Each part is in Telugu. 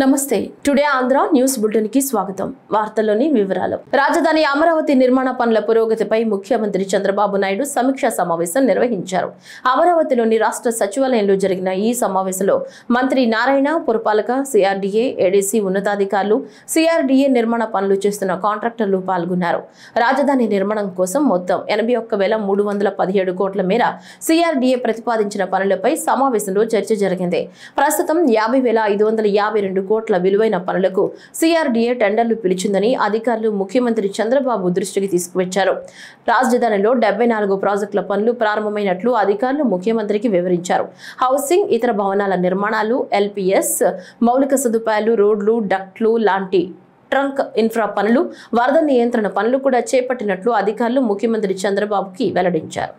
నమస్తే టుడే ఆంధ్ర న్యూస్ బులెటిన్ కి స్వాగతం. వార్తల్లోని వివరాలు. రాజధాని అమరావతి నిర్మాణ పనుల పురోగతిపై ముఖ్యమంత్రి చంద్రబాబు నాయుడు సమీక్షా సమావేశం నిర్వహించారు. అమరావతిలోని రాష్ట్ర సచివాలయంలో జరిగిన ఈ సమావేశంలో మంత్రి నారాయణ, పురపాలక, సిఆర్డీఏ, ఏడీసీ ఉన్నతాధికారులు, సిఆర్డీఏ నిర్మాణ పనులు చేస్తున్న కాంట్రాక్టర్లు పాల్గొన్నారు. రాజధాని నిర్మాణం కోసం మొత్తం 81,317 కోట్ల మేర సిఆర్డీఏ ప్రతిపాదించిన పనులపై సమావేశంలో చర్చ జరిగింది. ప్రస్తుతం 50,552 కోట్ల విలువైన పనులకు సిఆర్డీఏ టెండర్లు పిలిచిందని అధికారులు ముఖ్యమంత్రి చంద్రబాబు దృష్టికి తీసుకువచ్చారు. రాజధానిలో 74 ప్రాజెక్టుల పనులు ప్రారంభమైనట్లు అధికారులు ముఖ్యమంత్రికి వివరించారు. హౌసింగ్, ఇతర భవనాల నిర్మాణాలు, ఎల్పీఎస్, మౌలిక సదుపాయాలు, రోడ్లు, డక్ట్లు లాంటి ట్రంక్ ఇన్ఫ్రా పనులు, వరద నియంత్రణ పనులు కూడా చేపట్టినట్లు అధికారులు ముఖ్యమంత్రి చంద్రబాబుకి వెల్లడించారు.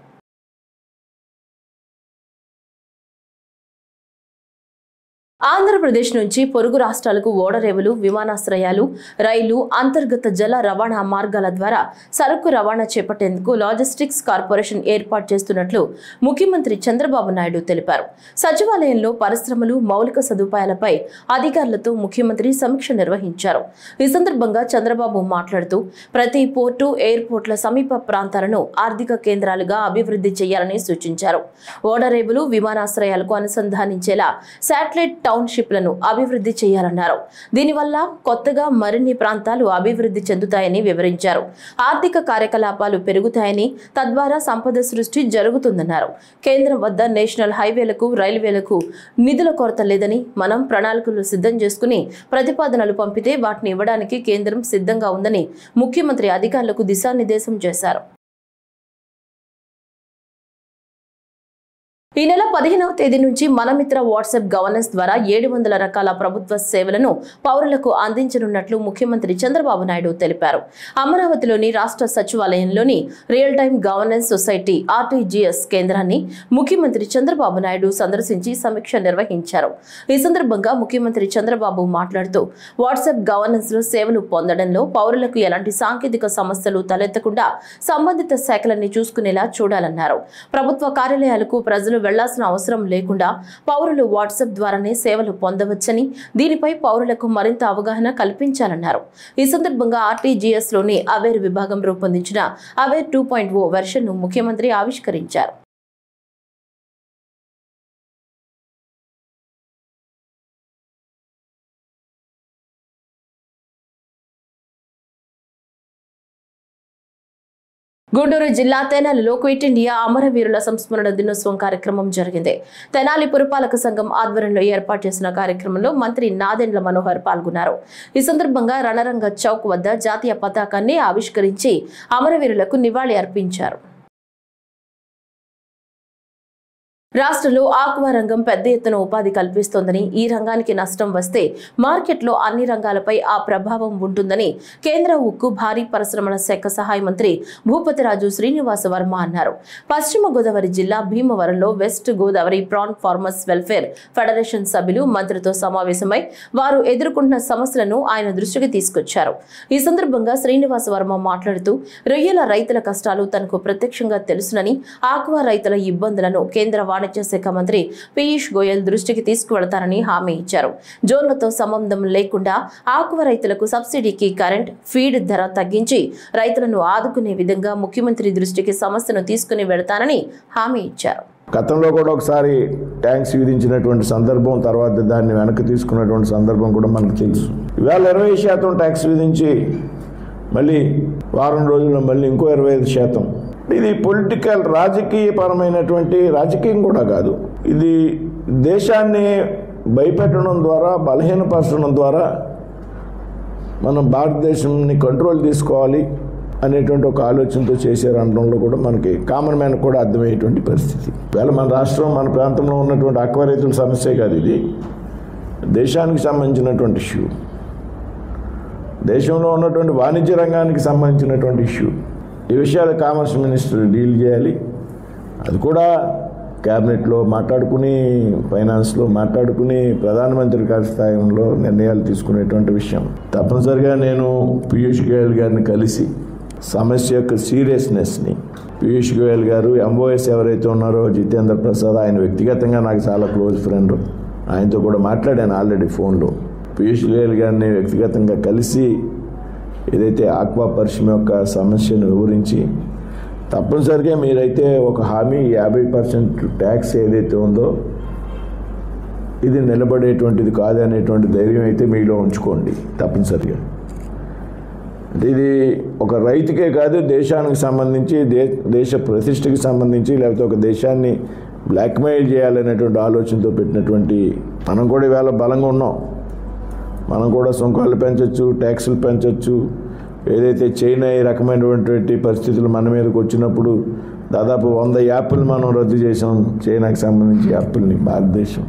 ఆంధ్రప్రదేశ్ నుంచి పొరుగు రాష్ట్రాలకు ఓడరేవులు, విమానాశ్రయాలు, రైలు, అంతర్గత జల రవాణా మార్గాల ద్వారా సరుకు రవాణా చేపట్టేందుకు లాజిస్టిక్స్ కార్పొరేషన్ ఏర్పాటు చేస్తున్నట్లు ముఖ్యమంత్రి చంద్రబాబు నాయుడు తెలిపారు. సచివాలయంలో పరిశ్రమలు, మౌలిక సదుపాయాలపై అధికారులతో ముఖ్యమంత్రి సమీక్ష నిర్వహించారు. ఈ సందర్భంగా చంద్రబాబు మాట్లాడుతూ ప్రతి పోర్టు, ఎయిర్పోర్ట్ల సమీప ప్రాంతాలను ఆర్థిక కేంద్రాలుగా అభివృద్ధి చేయాలని సూచించారు. ఓడరేవులు, విమానాశ్రయాలకు అనుసంధానించేలా శాటిలైట్ టౌన్షిప్లను అభివృద్ధి చేయాలన్నారు. దీనివల్ల కొత్తగా మరిన్ని ప్రాంతాలు అభివృద్ధి చెందుతాయని వివరించారు. ఆర్థిక కార్యకలాపాలు పెరుగుతాయని, తద్వారా సంపద సృష్టి జరుగుతుందన్నారు. కేంద్రం వద్ద నేషనల్ హైవేలకు, రైల్వేలకు నిధుల కొరత లేదని, మనం ప్రణాళికలు సిద్ధం చేసుకుని ప్రతిపాదనలు పంపితే వాటిని ఇవ్వడానికి కేంద్రం సిద్ధంగా ఉందని ముఖ్యమంత్రి అధికారులకు దిశానిర్దేశం చేశారు. ఈ నెల 15వ తేదీ నుంచి మనమిత్ర వాట్సాప్ గవర్నెన్స్ ద్వారా 700 రకాల ప్రభుత్వ సేవలను పౌరులకు అందించనున్నట్లు ముఖ్యమంత్రి చంద్రబాబు నాయుడు తెలిపారు. అమరావతిలోని రాష్ట్ర సచివాలయంలోని real time governance society RTGS కేంద్రాన్ని ముఖ్యమంత్రి చంద్రబాబు నాయుడు సందర్శించి సమీక్ష నిర్వహించారు. ఈ సందర్భంగా ముఖ్యమంత్రి చంద్రబాబు మాట్లాడుతూ వాట్సాప్ గవర్నెన్స్ లో సేవలు పొందడంలో పౌరులకు ఎలాంటి సాంకేతిక సమస్యలు తలెత్తకుండా సంబంధిత శాఖలన్నీ చూసుకునేలా చూడాలన్నారు. ప్రభుత్వ కార్యాలయాలకు ప్రజలు వెళ్లాల్సిన అవసరం లేకుండా పౌరులు వాట్సాప్ ద్వారానే సేవలు పొందవచ్చని, దీనిపై పౌరులకు మరింత అవగాహన కల్పించాలన్నారు. ఈ సందర్భంగా ఆర్టీజీఎస్ లోని అవేర్ విభాగం రూపొందించిన అవేర్ 2.0 వెర్షన్ ను ముఖ్యమంత్రి ఆవిష్కరించారు. గుంటూరు జిల్లా తెనాలిలో క్విట్ ఇండియా అమరవీరుల సంస్మరణ దినోత్సవం కార్యక్రమం జరిగింది. తెనాలి పురపాలక సంఘం ఆధ్వర్యంలో ఏర్పాటు చేసిన కార్యక్రమంలో మంత్రి నాదెండ్ల మనోహర్ పాల్గొన్నారు. ఈ సందర్భంగా రణరంగ చౌక్ వద్ద జాతీయ పతాకాన్ని ఆవిష్కరించి అమరవీరులకు నివాళి అర్పించారు. రాష్ట్రంలో ఆక్వా రంగం పెద్ద ఎత్తున ఉపాధి కల్పిస్తోందని, ఈ రంగానికి నష్టం వస్తే మార్కెట్లో అన్ని రంగాలపై ఆ ప్రభావం ఉంటుందని కేంద్ర ఉక్కు, భారీ పరిశ్రమల శాఖ సహాయ మంత్రి భూపతిరాజు శ్రీనివాస వర్మ అన్నారు. పశ్చిమ గోదావరి జిల్లా భీమవరంలో west Godavari prawn farmers welfare federation సభ్యులు మంత్రితో సమావేశమై వారు ఎదుర్కొంటున్న సమస్యలను ఆయన దృష్టికి తీసుకొచ్చారు. ఈ సందర్భంగా శ్రీనివాస వర్మ మాట్లాడుతూ రొయ్యల రైతుల కష్టాలు తనకు ప్రత్యక్షంగా తెలుసునని, ఆక్వా రైతుల ఇబ్బందులను కేంద్ర వాణిజ్య శాఖ మంత్రి పీయూష్ గోయల్ దృష్టికి తీసుకువెళతారని హామీ ఇచ్చారు. జోన్లతో సంబంధం లేకుండా ఆక్వా రైతులకు సబ్సిడీకి కరెంట్, ఫీడ్ ధర తగ్గించి రైతులను ఆదుకునే విధంగా ముఖ్యమంత్రి దృష్టికి సమస్యను తీసుకుని వెళతానని హామీ ఇచ్చారు. గతంలో కూడా ఒకసారి ట్యాక్స్ విధించినటువంటి సందర్భం, తర్వాత దాన్ని వెనక్కి తీసుకున్నటువంటి సందర్భం కూడా మనకు తెలుసు. ఇవాళ 20% ట్యాక్స్ విధించి మళ్ళీ వారం రోజుల్లో మళ్ళీ ఇంకో 25%. ఇది పొలిటికల్, రాజకీయపరమైనటువంటి, రాజకీయం కూడా కాదు, ఇది దేశాన్ని భయపెట్టడం ద్వారా, బలహీనపరచడం ద్వారా మనం భారతదేశాన్ని కంట్రోల్ తీసుకోవాలి అనేటువంటి ఒక ఆలోచనతో చేశారు అనడంలో కూడా మనకి కామన్ మ్యాన్ కూడా అర్థమయ్యేటువంటి పరిస్థితి. ఇవాళ మన రాష్ట్రం, మన ప్రాంతంలో ఉన్నటువంటి ఆక్వా రైతుల సమస్య కాదు, ఇది దేశానికి సంబంధించినటువంటి ఇష్యూ, దేశంలో ఉన్నటువంటి వాణిజ్య రంగానికి సంబంధించినటువంటి ఇష్యూ. ఈ విషయాలు కామర్స్ మినిస్టర్ డీల్ చేయాలి. అది కూడా క్యాబినెట్లో మాట్లాడుకుని, ఫైనాన్స్లో మాట్లాడుకుని, ప్రధానమంత్రి గారి స్థాయిలో నిర్ణయాలు తీసుకునేటువంటి విషయం. తప్పనిసరిగా నేను పీయూష్ గోయల్ గారిని కలిసి సమస్య యొక్క సీరియస్నెస్ని, పీయూష్ గోయల్ గారు ఎంఓఎస్ ఎవరైతే ఉన్నారో జితేంద్ర ప్రసాద్, ఆయన వ్యక్తిగతంగా నాకు చాలా క్లోజ్ ఫ్రెండ్, ఆయనతో కూడా మాట్లాడాను ఆల్రెడీ ఫోన్లో. పీయూష్ గోయల్ గారిని వ్యక్తిగతంగా కలిసి ఏదైతే ఆక్వా పరిశ్రమ యొక్క సమస్యను వివరించి తప్పనిసరిగా మీరైతే ఒక హామీ 50% ట్యాక్స్ ఏదైతే ఉందో ఇది నిలబడేటువంటిది కాదనేటువంటి ధైర్యం అయితే మీలో ఉంచుకోండి తప్పనిసరిగా. అంటే ఇది ఒక రైతుకే కాదు, దేశానికి సంబంధించి దేశ ప్రతిష్టకి సంబంధించి లేకపోతే ఒక దేశాన్ని బ్లాక్మెయిల్ చేయాలనేటువంటి ఆలోచనతో పెట్టినటువంటి మనం కూడా ఇవాళ బలంగా ఉన్నాం. మనం కూడా సుంకాలు పెంచవచ్చు, ట్యాక్సులు పెంచవచ్చు. ఏదైతే చైనా ఈ రకమైనటువంటి పరిస్థితులు మన మీదకి వచ్చినప్పుడు దాదాపు 100 యాప్లు మనం రద్దు చేసాం, చైనాకి సంబంధించి యాప్ల్ని భారతదేశం.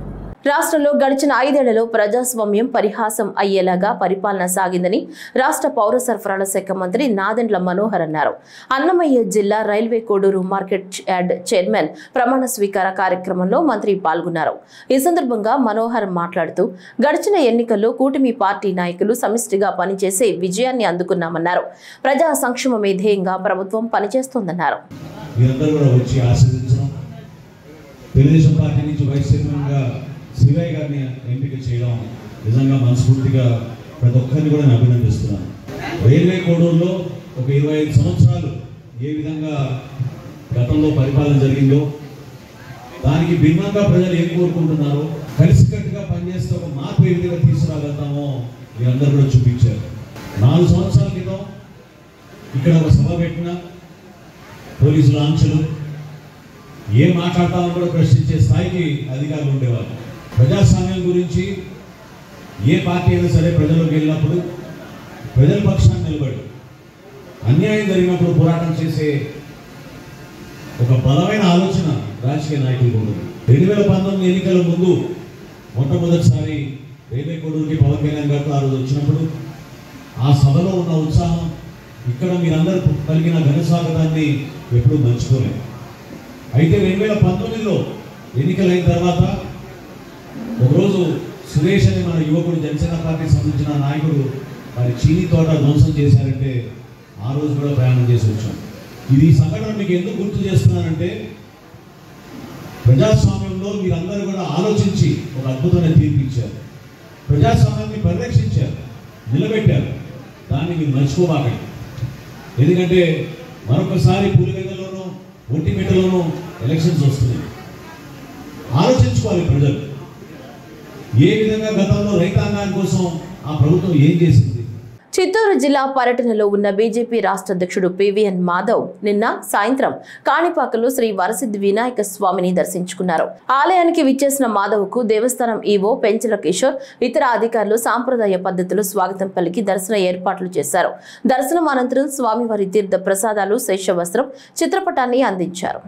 రాష్ట్రంలో గడిచిన 5 ఏళ్లలో ప్రజాస్వామ్యం పరిహాసం అయ్యేలాగా పరిపాలన సాగిందని రాష్ట్ర పౌర సరఫరాల శాఖ మంత్రి నాదెండ్ల మనోహర్ అన్నారు. అన్నమయ్య జిల్లా railway Koduru market yard chairman ప్రమాణ స్వీకార కార్యక్రమంలో మంత్రి పాల్గొన్నారు. ఈ సందర్భంగా మనోహర్ మాట్లాడుతూ గడిచిన ఎన్నికల్లో కూటమి పార్టీ నాయకులు సమిష్టిగా పనిచేసే విజయాన్ని అందుకున్నామన్నారు. ప్రజా సంక్షేమమే ధ్యేయంగా ప్రభుత్వం పనిచేస్తోందన్నారు. శివయ్య గారిని ఎంపిక చేయడం నిజంగా మనస్ఫూర్తిగా ప్రతి ఒక్కరిని కూడా నేను అభినందిస్తున్నాను. రైల్వే కోడూరులో ఒక 25 సంవత్సరాలు ఏ విధంగా గతంలో పరిపాలన జరిగిందో దానికి భిన్నంగా ప్రజలు ఏం కోరుకుంటున్నారో, కలిసికట్టుగా పనిచేస్తే ఒక మార్పు ఏ విధంగా తీసుకురాగలుగుతామో మీరందరూ కూడా చూపించారు. 4 సంవత్సరాల క్రితం ఇక్కడ ఒక సభ పెట్టిన పోలీసుల ఆంక్షలు ఏం మాట్లాడతామో కూడా ప్రశ్నించే స్థాయికి అధికారులు ఉండేవారు. ప్రజాస్వామ్యం గురించి ఏ పార్టీ అయినా సరే ప్రజల్లోకి వెళ్ళినప్పుడు ప్రజల పక్షాన్ని నిలబడి అన్యాయం జరిగినప్పుడు పోరాటం చేసే ఒక బలమైన ఆలోచన రాజకీయ నాయకులకు ఉంటుంది. 2019 ఎన్నికల ముందు మొట్టమొదటిసారి రైల్వే కోడూరుకి పవన్ కళ్యాణ్ గారితో ఆ రోజు వచ్చినప్పుడు ఆ సభలో ఉన్న ఉత్సాహం, ఇక్కడ మీరందరూ కలిగిన ఘన స్వాగతాన్ని ఎప్పుడూ మర్చిపోలేదు. అయితే 2019లో ఎన్నికలైన తర్వాత ఒకరోజు సురేష్ అనే మన యువకుడు జనసేన పార్టీకి సంబంధించిన నాయకుడు వారి చీనీ తోట ధ్వంసం చేశారంటే ఆ రోజు కూడా ప్రయాణం చేసి వచ్చాం. ఇది ఈ సంఘటన మీకు ఎందుకు గుర్తు చేస్తున్నానంటే ప్రజాస్వామ్యంలో మీరందరూ కూడా ఆలోచించి ఒక అద్భుతమైన తీర్పు ఇచ్చారు. ప్రజాస్వామ్యాన్ని పరిరక్షించారు, నిలబెట్టారు. దాన్ని మీరు మర్చిపోబాకండి. ఎందుకంటే మరొకసారి పులివెందులోనూ ఒంటిమిట్టలోనూ ఎలక్షన్స్ వస్తున్నాయి. ఆలోచించుకోవాలి ప్రజలు ఏ విధంగా గతంలో రైతాంగాని కోసం ఆ ప్రభుత్వం ఏం చేసింది. చిత్తూరు జిల్లా పర్యటనలో ఉన్న బీజేపీ రాష్ట్ర అధ్యక్షుడు పివిఎన్ మాధవ్ నిన్న సాయంత్రం కాణిపాకలో శ్రీ వరసిద్ధి వినాయక స్వామిని దర్శించుకున్నారు. ఆలయానికి విచ్చేసిన మాధవ్కు దేవస్థానం ఈవో పెంచల కిషోర్, ఇతర అధికారులు సాంప్రదాయ పద్ధతిలో స్వాగతం పలికి దర్శన ఏర్పాట్లు చేశారు. దర్శనం అనంతరం స్వామివారి తీర్థ ప్రసాదాలు, శేషవస్త్రం, చిత్రపటాన్ని అందించారు.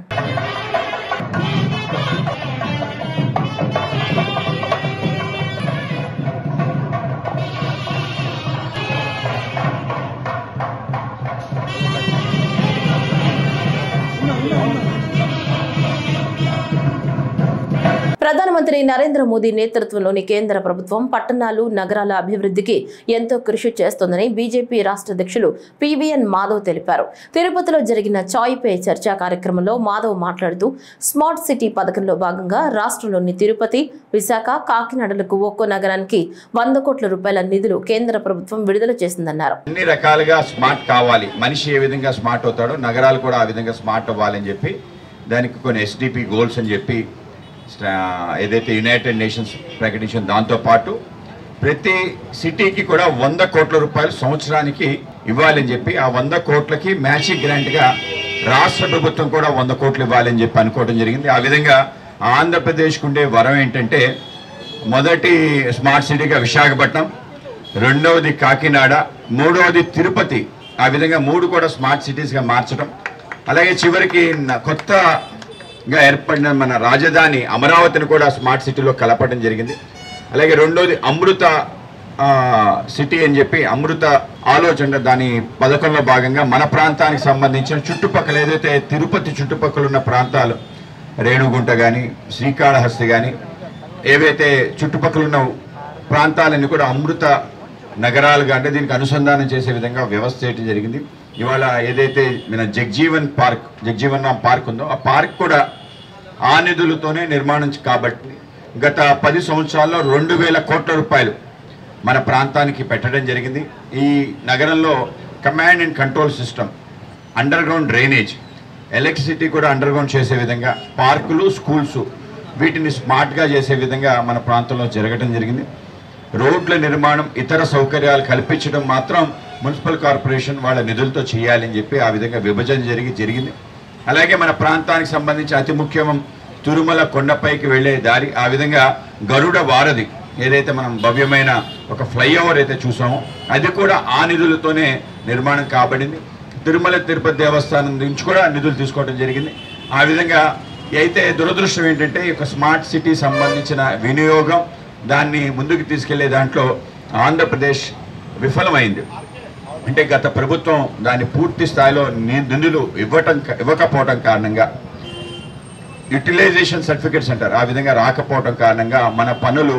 ప్రధానమంత్రి నరేంద్ర మోదీ నేతృత్వంలోని కేంద్ర ప్రభుత్వం పట్టణాలు, నగరాల అభివృద్ధికి ఎంతో కృషి చేస్తోందని బీజేపీ రాష్ట్ర అధ్యక్షులు పివిఎన్ మాధవ్ తెలిపారు. తిరుపతిలో జరిగిన చాయ్ పే చర్చా కార్యక్రమంలో మాధవ్ మాట్లాడుతూ స్మార్ట్ సిటీ పథకంలో భాగంగా రాష్ట్రంలోని తిరుపతి, విశాఖ, కాకినాడలకు ఒక్కో నగరానికి 100 కోట్ల రూపాయల నిధులు కేంద్ర ప్రభుత్వం విడుదల చేసిందన్నారు. అన్ని రకాలుగా స్మార్ట్ కావాలి, మనిషి ఏ విధంగా స్మార్ట్ అవుతాడో నగరాలు కూడా ఆ విధంగా స్మార్ట్ అవ్వాలని చెప్పి దానికి కొన్ని ఎస్డిపి గోల్స్ అని చెప్పి ఏదైతే యునైటెడ్ నేషన్స్ ప్రకటించిన దాంతోపాటు ప్రతి సిటీకి కూడా 100 కోట్ల రూపాయలు సంవత్సరానికి ఇవ్వాలని చెప్పి ఆ 100 కోట్లకి మ్యాచింగ్ గ్రాంట్గా రాష్ట్ర ప్రభుత్వం కూడా 100 కోట్లు ఇవ్వాలని చెప్పి అనుకోవడం జరిగింది. ఆ విధంగా ఆంధ్రప్రదేశ్కు ఉండే వరం ఏంటంటే మొదటి స్మార్ట్ సిటీగా విశాఖపట్నం, రెండవది కాకినాడ, మూడవది తిరుపతి. ఆ విధంగా 3 కూడా స్మార్ట్ సిటీస్గా మార్చడం, అలాగే చివరికి కొత్తగా ఏర్పడిన మన రాజధాని అమరావతిని కూడా స్మార్ట్ సిటీలో కలపడం జరిగింది. అలాగే రెండోది అమృత సిటీ అని చెప్పి అమృత ఆలోచన దాని పథకంలో భాగంగా మన ప్రాంతానికి సంబంధించిన చుట్టుపక్కల ఏదైతే తిరుపతి చుట్టుపక్కల ఉన్న ప్రాంతాలు రేణుగుంట కానీ శ్రీకాళహస్తి కానీ ఏవైతే చుట్టుపక్కల ఉన్న ప్రాంతాలన్నీ కూడా అమృత నగరాలుగా అంటే దీనికి అనుసంధానం చేసే విధంగా వ్యవస్థ చేయడం జరిగింది. ఇవాళ ఏదైతే మన జగ్జీవన్ రామ్ పార్క్ ఉందో ఆ పార్క్ కూడా ఆ నిధులతోనే నిర్మాణం కాబట్టి గత 10 సంవత్సరాల్లో 2000 కోట్ల రూపాయలు మన ప్రాంతానికి పెట్టడం జరిగింది. ఈ నగరంలో command and control system, under ground drainage, electricity కూడా అండర్ గ్రౌండ్ చేసే విధంగా, పార్కులు, స్కూల్స్ వీటిని స్మార్ట్గా చేసే విధంగా మన ప్రాంతంలో జరగడం జరిగింది. రోడ్ల నిర్మాణం, ఇతర సౌకర్యాలు కల్పించడం మాత్రం మున్సిపల్ కార్పొరేషన్ వాళ్ళ నిధులతో చేయాలని చెప్పి ఆ విధంగా విభజన జరిగింది. అలాగే మన ప్రాంతానికి సంబంధించి అతి ముఖ్యం తిరుమల కొండపైకి వెళ్ళే దారి, ఆ విధంగా గరుడ వారధి ఏదైతే మనం భవ్యమైన ఒక ఫ్లైఓవర్ అయితే చూసామో అది కూడా ఆ నిధులతోనే నిర్మాణం కాబడింది. తిరుమల తిరుపతి దేవస్థానం నుంచి కూడా నిధులు తీసుకోవడం జరిగింది. ఆ విధంగా అయితే దురదృష్టం ఏంటంటే ఈ యొక్క స్మార్ట్ సిటీ సంబంధించిన వినియోగం, దాన్ని ముందుకు తీసుకెళ్లే దాంట్లో ఆంధ్రప్రదేశ్ విఫలమైంది. అంటే గత ప్రభుత్వం దాన్ని పూర్తి స్థాయిలో నిధులు ఇవ్వకపోవటం కారణంగా, యూటిలైజేషన్ సర్టిఫికేట్స్ అంటారు, ఆ విధంగా రాకపోవటం కారణంగా మన పనులు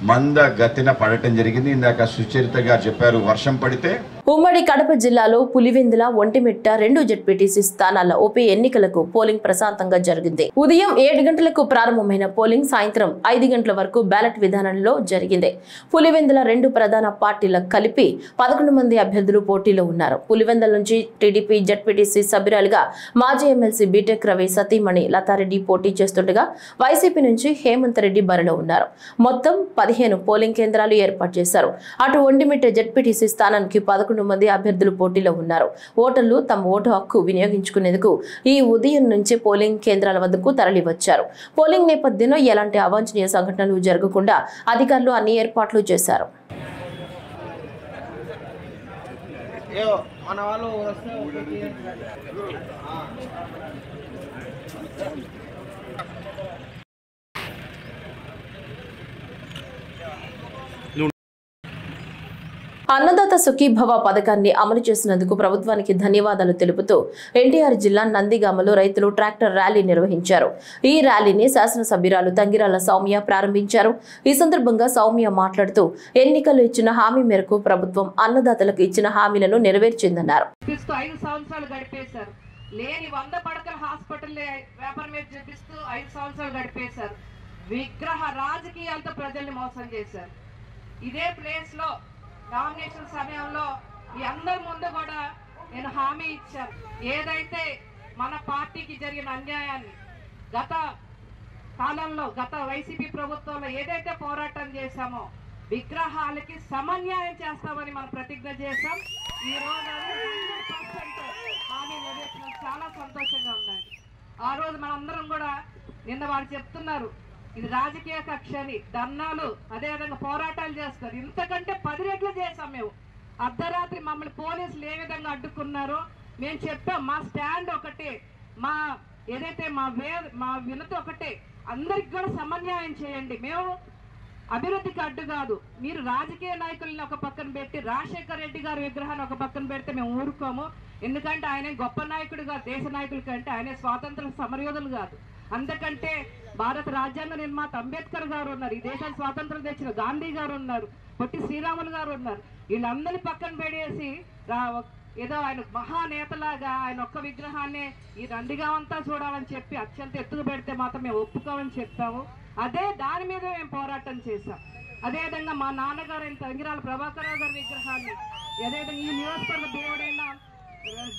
మంద గతిన పడటం జరిగింది. ఇందాక సుచరిత గారు చెప్పారు, వర్షం పడితే. ఉమ్మడి కడప జిల్లాలో పులివెందుల, ఒంటిమిట్ట 2 జెడ్పీటీసీ స్థానాల ఉప ఎన్నికలకు పోలింగ్ ప్రశాంతంగా జరిగింది. ఉదయం 7 గంటలకు ప్రారంభమైన పోలింగ్ సాయంత్రం 5 గంటల వరకు బ్యాలెట్ విధానంలో జరిగింది. పులివెందుల 2 ప్రధాన పార్టీల కలిపి 11 మంది అభ్యర్థులు పోటీలో ఉన్నారు. పులివెందుల నుంచి టీడీపీ జెడ్పీటీసీ సభ్యురాలుగా మాజీ ఎమ్మెల్సీ బీటెక్ రవి సతీమణి లతారెడ్డి పోటీ చేస్తుండగా వైసీపీ నుంచి హేమంత్ రెడ్డి బరిలో ఉన్నారు. మొత్తం 15 పోలింగ్ కేంద్రాలు ఏర్పాటు చేశారు. అటు ఒంటిమిట్ట జెడ్పీటీసీ స్థానానికి 11 మంది అభ్యర్థులు పోటీలో ఉన్నారు. ఓటర్లు తమ ఓటు హక్కు వినియోగించుకునేందుకు ఈ ఉదయం నుంచి పోలింగ్ కేంద్రాల వద్దకు తరలివచ్చారు. పోలింగ్ నేపథ్యంలో ఎలాంటి అవాంఛనీయ సంఘటనలు జరగకుండా అధికారులు అన్ని ఏర్పాట్లు చేశారు. అన్నదాత సుఖీభవ పథకాన్ని అమలు చేసినందుకు ప్రభుత్వానికి ధన్యవాదాలు తెలుపుతూ ఎన్టీఆర్ జిల్లా నందిగామలో రైతులు ట్రాక్టర్ ర్యాలీ నిర్వహించారు. ఈ ర్యాలీని శాసనసభ్యురాలు తంగిరాల సౌమ్య ప్రారంభించారు. ఈ సందర్భంగా సౌమ్య మాట్లాడుతూ ఎన్నికల్లో ఇచ్చిన హామీ మేరకు ప్రభుత్వం అన్నదాతలకు ఇచ్చిన హామీలను నెరవేర్చిందన్నారు. 5 సంవత్సరాలు గడిపేశారు. లేని 100 పడకల హాస్పిటల్ వ్యాపారం మీద చూపిస్తూ 5 సంవత్సరాలు గడిపేశారు. విగ్రహ రాజకీయాలతో ప్రజల్ని మోసం చేశారు. ఇదే ప్లేస్ లో నామినేషన్ సమయంలో మీ అందరి ముందు కూడా నేను హామీ ఇచ్చాను. ఏదైతే మన పార్టీకి జరిగిన అన్యాయాన్ని గత కాలంలో, గత వైసీపీ ప్రభుత్వంలో ఏదైతే పోరాటం చేశామో విగ్రహాలకి సమన్యాయం చేస్తామని మనం ప్రతిజ్ఞ చేశాం. ఈ రోజు 100% హామీ నెరవేర్చడం చాలా సంతోషంగా ఉందండి. ఆ రోజు మనందరం కూడా నిన్న వాళ్ళు చెప్తున్నారు ఇది రాజకీయ కక్షని, ధర్నాలు, అదేవిధంగా పోరాటాలు చేస్తారు. ఇంతకంటే 10 రెట్లు చేశాం మేము. అర్ధరాత్రి మమ్మల్ని పోలీసులు ఏ విధంగా అడ్డుకున్నారో మేము చెప్పాం. మా స్టాండ్ ఒకటే, మా ఏదైతే మా వినతి ఒకటే, అందరికి కూడా సమన్యాయం చేయండి. మేము అభివృద్ధికి అడ్డు కాదు. మీరు రాజకీయ నాయకుల్ని ఒక పక్కన పెట్టి రాజశేఖర్ రెడ్డి గారి విగ్రహాన్ని ఒక పక్కన పెడితే మేము ఊరుకోము. ఎందుకంటే ఆయన గొప్ప నాయకుడు కాదు, దేశ నాయకుల కంటే ఆయన స్వాతంత్ర సమరయోధులు కాదు. అందుకంటే భారత రాజ్యాంగ నిర్మాత అంబేద్కర్ గారు ఉన్నారు, ఈ దేశానికి స్వాతంత్రం తెచ్చిన గాంధీ గారు ఉన్నారు, పొట్టి శ్రీరాములు గారు ఉన్నారు. వీళ్ళందరినీ పక్కన పెడేసి ఏదో ఆయన మహానేతలాగా ఆయన ఒక్క విగ్రహాన్ని ఈ నందిగామంతా చూడాలని చెప్పి అత్యంత ఎత్తుకు పెడితే మాత్రం మేము ఒప్పుకోమని చెప్పాము. అదే దాని మీద మేము పోరాటం చేశాం. అదేవిధంగా మా నాన్నగారు అయిన తంగిరాల ప్రభాకరరావు గారి విగ్రహాన్ని, అదేవిధంగా ఈ నియోజకవర్గ దేవుడైన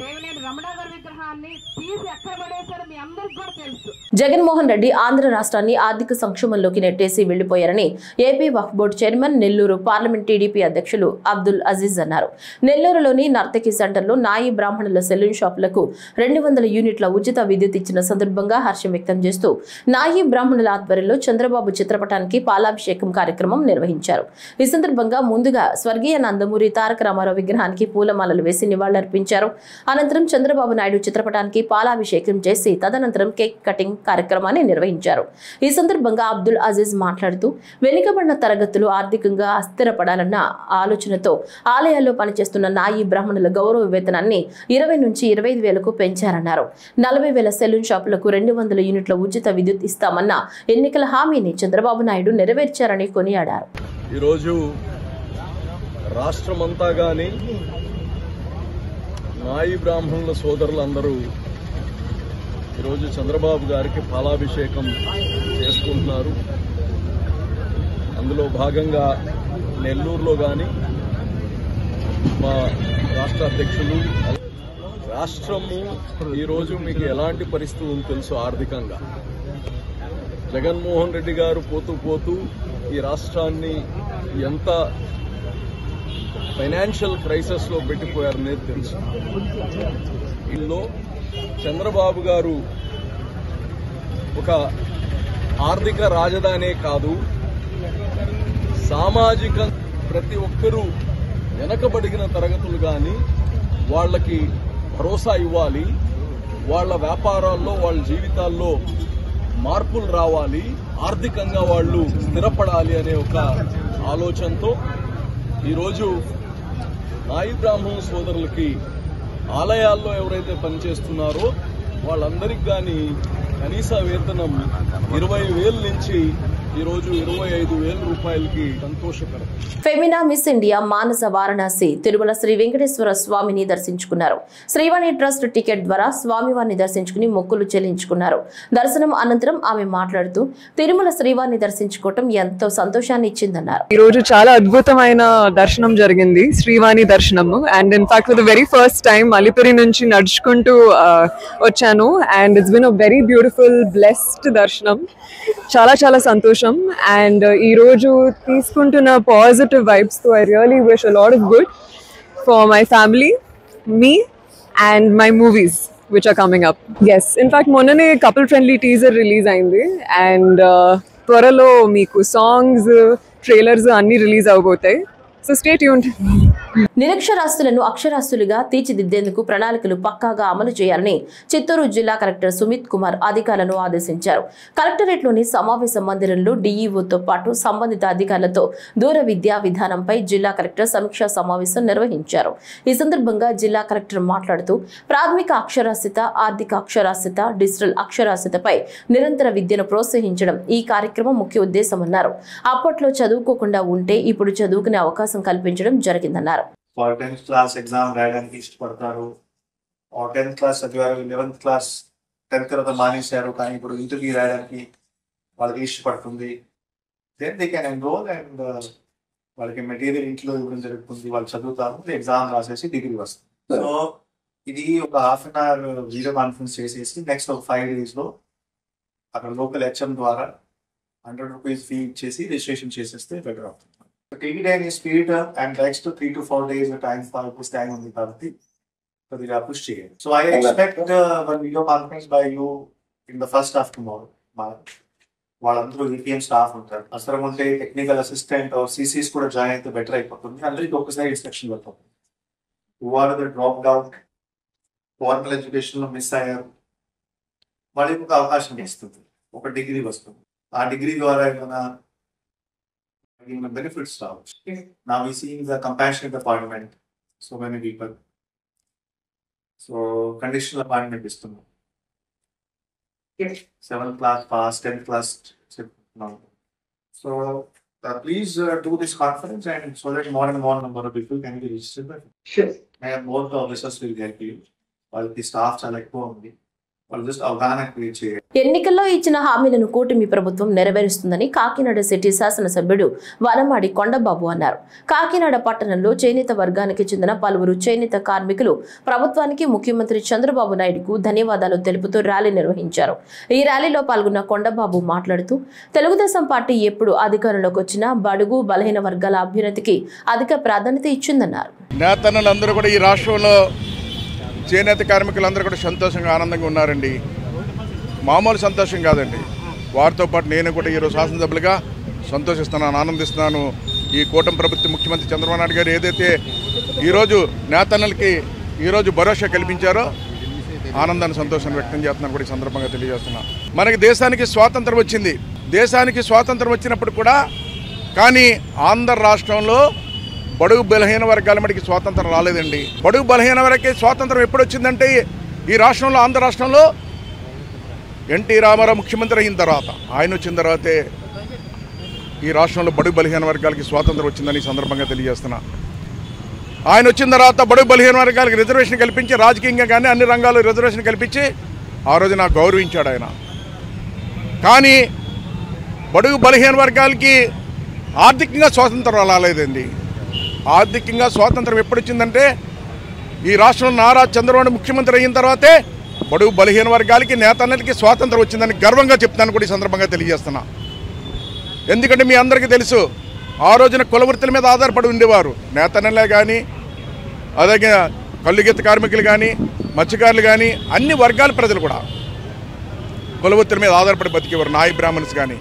దేవినేని రమణ గారి విగ్రహాన్ని తీసి ఎక్కడ పడేశారో మీ అందరికి కూడా తెలుసు. జగన్మోహన్ రెడ్డి ఆంధ్ర రాష్ట్రాన్ని ఆర్థిక సంక్షోభంలోకి నెట్టేసి వెళ్లిపోయారని AP Waqf board chairman, Nellore parliament TDP అధ్యక్షులు అబ్దుల్ అజీజ్ అన్నారు. నెల్లూరులోని నర్తకి సెంటర్లో నాయి బ్రాహ్మణుల సెలూన్ షాపులకు 200 యూనిట్ల ఉచిత విద్యుత్ ఇచ్చిన సందర్భంగా హర్షం వ్యక్తం చేస్తూ నాయి బ్రాహ్మణుల ఆధ్వర్యంలో చంద్రబాబు చిత్రపటానికి పాలాభిషేకం కార్యక్రమం నిర్వహించారు. ఈ సందర్భంగా ముందుగా స్వర్గీయ నందమూరి తారక రామారావు విగ్రహానికి పూలమాలలు వేసి నివాళులర్పించారు. అనంతరం చంద్రబాబు నాయుడు చిత్రపటానికి పాలాభిషేకం చేసి తదనంతరం కేక్ కటింగ్ కార్యక్రమాన్ని నిర్వహించారు. ఈ సందర్భంగా అబ్దుల్ అజీజ్ మాట్లాడుతూ వెనుకబడిన తరగతులు ఆర్థికంగా అస్థిరపడాలన్న ఆలోచనతో ఆలయాల్లో పనిచేస్తున్న నాయి బ్రాహ్మణుల గౌరవ వేతనాన్ని 20 నుంచి 25 వేలకు పెంచారన్నారు. 40,000 సెలూన్ షాపులకు 200 యూనిట్ల ఉచిత విద్యుత్ ఇస్తామన్న ఎన్నికల హామీని చంద్రబాబు నాయుడు నెరవేర్చారని కొనియాడారు. ఈరోజు రాష్ట్రమంతా గాని నాయి బ్రాహ్మణుల సోదరులందరూ ఈరోజు చంద్రబాబు గారికి పాలాభిషేకం చేసుకుంటున్నారు. అందులో భాగంగా నెల్లూరులో కానీ మా రాష్ట్ర అధ్యక్షులు రాష్ట్రము ఈరోజు మీకు ఎలాంటి పరిస్థితి ఉందో తెలుసు. ఆర్థికంగా జగన్మోహన్ రెడ్డి గారు పోతూ పోతూ ఈ రాష్ట్రాన్ని ఎంత ఫైనాన్షియల్ క్రైసిస్ లో పెట్టిపోయారనేది తెలుసు. ఇందులో చంద్రబాబు గారు ఒక ఆర్థిక రాజధానే కాదు, సామాజిక ప్రతి ఒక్కరూ వెనకబడిన తరగతులు కానీ వాళ్ళకి భరోసా ఇవ్వాలి, వాళ్ళ వ్యాపారాల్లో వాళ్ళ జీవితాల్లో మార్పులు రావాలి, ఆర్థికంగా వాళ్ళు స్థిరపడాలి అనే ఒక ఆలోచనతో ఈరోజు నాయి బ్రాహ్మణ సోదరులకి ఆలయాల్లో ఎవరైతే పనిచేస్తున్నారో వాళ్ళందరికీ కానీ కనీస వేతనం 20,000 నుంచి ఈరోజు 25,000 రూపాయలకి సంతోషకరం. ఫెమినా మిస్ ఇండియా మానస వారణాసి తిరుమల శ్రీ వెంకటేశ్వర స్వామిని దర్శించుకున్నారు. శ్రీవాణి ట్రస్ట్ టికెట్ ద్వారా స్వామివారిని దర్శించుకుని మొక్కులు చెల్లించుకున్నారు. దర్శనం అనంతరం ఆమె మాట్లాడుతూ తిరుమల శ్రీవారిని దర్శించుకోవటం ఎంతో సంతోషాన్ని ఇచ్చిందన్నారు. ఈ రోజు చాలా అద్భుతమైన దర్శనం జరిగింది, శ్రీవాణి దర్శనము. And in fact for the very first time Alipiri నుంచి నడుచుకుంటూ వచ్చాను. And it's been a very beautiful blessed దర్శనం. చాలా చాలా సంతోషం. అండ్ ఈ రోజు తీసుకుంటున్న పాజిటివ్ వైబ్స్ తో I really wish a lot of good for my family, మీ and my movies which are coming up. Yes, in fact మొన్ననే కపుల్ ఫ్రెండ్లీ టీజర్ రిలీజ్ అయింది. అండ్ త్వరలో మీకు సాంగ్స్ ట్రైలర్స్ అన్ని రిలీజ్ అవబోతాయి. So stay tuned. నిరక్షరాస్యులను అక్షరాస్యులుగా తీర్చిదిద్దేందుకు ప్రణాళికలు పక్కాగా అమలు చేయాలని చిత్తూరు జిల్లా కలెక్టర్ సుమిత్ కుమార్ అధికారులను ఆదేశించారు. కలెక్టరేట్లోని సమావేశ మందిరంలో డీఈఓతో పాటు సంబంధిత అధికారులతో దూర విద్యా విధానంపై జిల్లా కలెక్టర్ సమీక్షా సమావేశం నిర్వహించారు. ఈ సందర్భంగా జిల్లా కలెక్టర్ మాట్లాడుతూ ప్రాథమిక అక్షరాస్యత, ఆర్థిక అక్షరాస్యత, డిజిటల్ అక్షరాస్యతపై నిరంతర విద్యను ప్రోత్సహించడం ఈ కార్యక్రమం ముఖ్య ఉద్దేశమన్నారు. అప్పట్లో చదువుకోకుండా ఉంటే ఇప్పుడు చదువుకునే అవకాశం కల్పించడం జరిగిందన్నారు. 10th క్లాస్ ఎగ్జామ్ రాయడానికి ఇష్టపడతారు, 10th క్లాస్ చదివారు, 11th క్లాస్ 10th తర్వాత మానేశారు, కానీ ఇప్పుడు ఇంటర్వ్యూ రాయడానికి వాళ్ళకి ఇష్టపడుతుంది. Then they can enroll and వాళ్ళకి మెటీరియల్ ఇంట్లో ఇవ్వడం జరుగుతుంది, వాళ్ళు చదువుతారు, ఎగ్జామ్ రాసేసి డిగ్రీ వస్తుంది. సో ఇది ఒక ½ an hour వీడియో కాన్ఫరెన్స్ చేసేసి నెక్స్ట్ ఒక 5 days లో అక్కడ లోకల్ హెచ్ఎం ద్వారా 100 రూపీస్ ఫీ ఇచ్చేసి రిజిస్ట్రేషన్ చేసేస్తే బెటర్ అవుతుంది. TV day is speed and next to 3 to 4 days time for push time on the party. So we are push here. So I expect one video conference by you in the first half tomorrow. వాళ్ళందరూ EPM స్టాఫ్ ఉంటారు. అవసరం ఉంటే టెక్నికల్ అసిస్టెంట్ CCs కూడా జాయిన్ అయితే బెటర్ అయిపోతుంది. అందరికి ఒకసారి ఇన్స్ట్రక్షన్ వెళ్తాం. What are the drop down formal education లో మిస్ అయ్యారు, వాళ్ళకి ఒక అవకాశం ఇస్తుంది, ఒక డిగ్రీ వస్తుంది. ఆ డిగ్రీ ద్వారా ఏమైనా benefits start. Now we see the compassionate appointment, so many people. So conditional appointment is to 7th class pass, 10th class now. So please do this conference and so that more and more number of people can be registered. Sure. And more officers will help you. All the staff are like only. ఎన్నికల్లో ఇచ్చిన హామీలను కూటమి ప్రభుత్వం నెరవేరుస్తుందని కాకినాడ సిటీ శాసనసభ్యుడు వనమాడి కొండబాబు అన్నారు. కాకినాడ పట్టణంలో చేనేత వర్గానికి చెందిన పలువురు చేనేత కార్మికులు ప్రభుత్వానికి ముఖ్యమంత్రి చంద్రబాబు నాయుడుకు ధన్యవాదాలు తెలుపుతూ ర్యాలీ నిర్వహించారు. ఈ ర్యాలీలో పాల్గొన్న కొండబాబు మాట్లాడుతూ తెలుగుదేశం పార్టీ ఎప్పుడు అధికారంలోకి వచ్చినా బడుగు బలహీన వర్గాల అభ్యున్నతికి అధిక ప్రాధాన్యత ఇచ్చిందన్నారు. నేతలందరూ కూడా ఈ రాష్ట్రంలో చేనేత కార్మికులందరూ కూడా సంతోషంగా ఆనందంగా ఉన్నారండి. మామూలు సంతోషం కాదండి. వారితో పాటు నేను కూడా ఈరోజు శాసనసభ్యులుగా సంతోషిస్తున్నాను, ఆనందిస్తున్నాను. ఈ కూటమి ప్రభుత్వం ముఖ్యమంత్రి చంద్రబాబు నాయుడు గారు ఏదైతే ఈరోజు నేతన్నలకి ఈరోజు భరోసా కల్పించారో ఆనందాన్ని సంతోషాన్ని వ్యక్తం చేస్తున్నాను కూడా ఈ సందర్భంగా తెలియజేస్తున్నాను. మనకి దేశానికి స్వాతంత్రం వచ్చింది. దేశానికి స్వాతంత్రం వచ్చినప్పుడు కూడా కానీ ఆంధ్ర రాష్ట్రంలో బడుగు బలహీన వర్గాల మటుకి స్వాతంత్రం రాలేదండి. బడుగు బలహీన వర్గకి స్వాతంత్రం ఎప్పుడు వచ్చిందంటే ఈ రాష్ట్రంలో ఆంధ్ర రాష్ట్రంలో ఎన్టీ రామారావు ముఖ్యమంత్రి అయిన తర్వాత, ఆయన వచ్చిన తర్వాతే ఈ రాష్ట్రంలో బడుగు బలహీన వర్గాలకి స్వాతంత్రం వచ్చిందని ఈ సందర్భంగా తెలియజేస్తున్నా. ఆయన వచ్చిన తర్వాత బడుగు బలహీన వర్గాలకి రిజర్వేషన్ కల్పించి రాజకీయంగా కానీ అన్ని రంగాల్లో రిజర్వేషన్ కల్పించి ఆ రోజు నాకు గౌరవించాడు ఆయన. కానీ బడుగు బలహీన వర్గాలకి ఆర్థికంగా స్వాతంత్రం రాలేదండి. ఆర్థికంగా స్వాతంత్రం ఎప్పుడు వచ్చిందంటే ఈ రాష్ట్రంలో నారా చంద్రబాబు ముఖ్యమంత్రి అయిన తర్వాతే బడుగు బలహీన వర్గాలకి నేతన్నలకి స్వాతంత్రం వచ్చిందని గర్వంగా చెప్తాను కూడా ఈ సందర్భంగా తెలియజేస్తున్నా. ఎందుకంటే మీ అందరికీ తెలుసు, ఆ రోజున కులవృత్తుల మీద ఆధారపడి ఉండేవారు. నేతన్నలే కానీ, అలాగే కల్లుగీత కార్మికులు కానీ, మత్స్యకారులు కానీ, అన్ని వర్గాల ప్రజలు కూడా కులవృత్తుల మీద ఆధారపడి బతికేవారు, నాయి బ్రాహ్మణ్స్ కానీ.